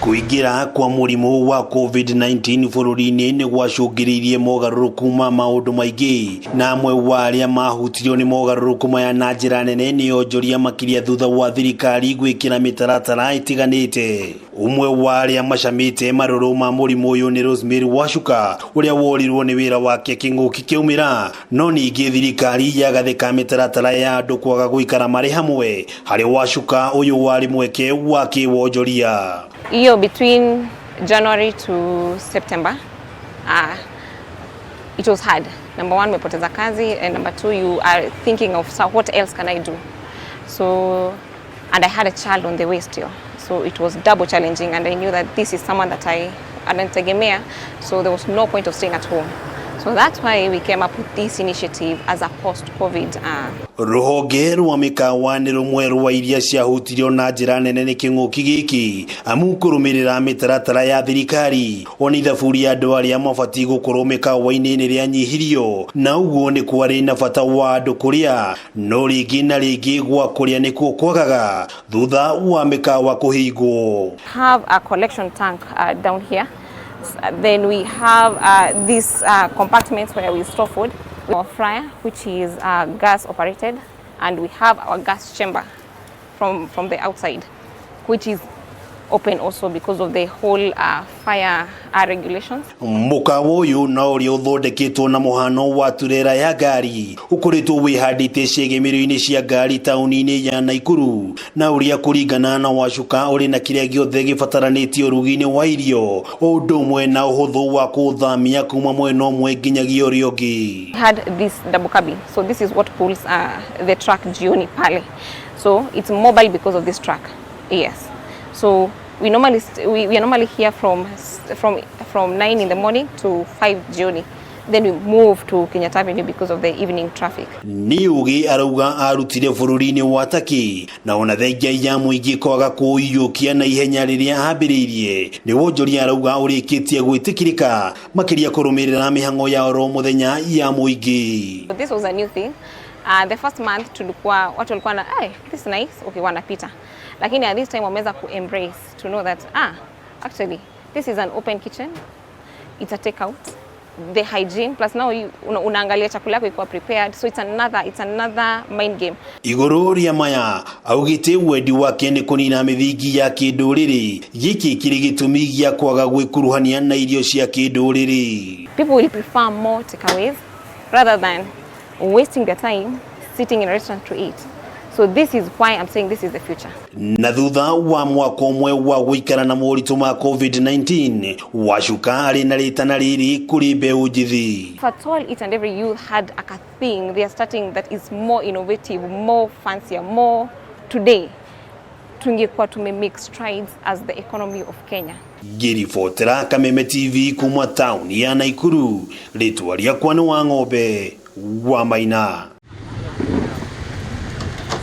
Kuingira kwa murimu wa COVID-19 bururi-ini nigucungiririe mogaruruku ma maundu maingi na amwe wa aria mahutirio ni mogaruruku maya na njira nene ni onjoria makiria thutha wa thirikari gwikira mitaratara itiganite. Umwe wa aria macamite maruru ma murimu uyu ni Rosemary Wacuka uria worirwo ni wira wake kinguki kiumira, no ningi thirikari yagathika mitaratara ya andu kwaga guikara mari hamwe. Hari Wacuka uyu wari mweke wa kiwonjoria. Irio between January to September, it was hard. Number one, mepoteza kazi, and number two, you are thinking of, so what else can I do? So, and I had a child on the way still, so it was double challenging, and I knew that this is someone that I anantegemea, so there was no point of staying at home. So that's why we came up with this initiative as a post-COVID. Ruhonge rwa mikawa ni rumwe rwa iria ciahutirio na njira nene ni kinguki giki amu kurumirira mitaratara ya thirikari oni thaburi andu aria mabati gukorwo mikawa-ini ni rianyihirio, na uguo ni kwari na bata wa andu kuria, no ringi na ringi gwa kuria ni kwagaga thutha wa mikawa kuhingwo. Have a collection tank down here. Then we have these compartments where we store food. Our fryer, which is gas operated, and we have our gas chamber from the outside, which is open also because of the whole fire regulations. Mukawa uyu na uria uthondeketwo na muhano wa turera ya gari ukoretwo wihandite ciegemero-ini cia gari tauni-ini ya Naikuru, na uria kuringana na Wacuka uri na kiria giothe gibataranitio urugi-ini wa irio undu umwe na uhuthu wa kuthamia kuma mwena umwe nginyagia uria ungi. Had this double cabin, so this is what pulls the truck jioni pale, so it's mobile because of this truck. Yes. So we are normally here from 9 in the morning to 5 jioni. Then we move to Kenyatta Avenue because of the evening traffic. Ni ugi aruga arutire bururi-ini wa Taki na ona thengia ya muingi kwaga kuiyukia na ihenya riria ambiririe ni wonjoria aruga urikitie gwitikirika makiria kurumirira mihango ya oro muthenya ya muingi. This was a new thing. The first month tulikuwa watu walikuwa na this is nice, okay, wanapita. Lakini at this time wameweza ku embrace to know that actually this is an open kitchen, it's a take out, the hygiene plus now unaangalia chakula yako iko prepared, so it's another mind game. Iguru ria maya augite wendi wake ni kunina mithingi ya kinduriri giki kiri gitumi gia kwaga gwikuruhania na irio cia kinduriri. People will prefer more takeaways rather than wasting their time sitting in a restaurant to eat. So this is why I'm saying this is the future. Na thutha wa mwaka umwe wa guikara na moritu ma COVID-19 Wacuka ari na ritana riri kuri mbeu njithi. If at all each and every youth had a thing they are starting that is more innovative, more fancier, more today, tungekuwa make strides as the economy of Kenya. Girifotera Kameme TV kuma town ya Naikuru, ritwa riakwa ni wa ng'ombe wa Maina.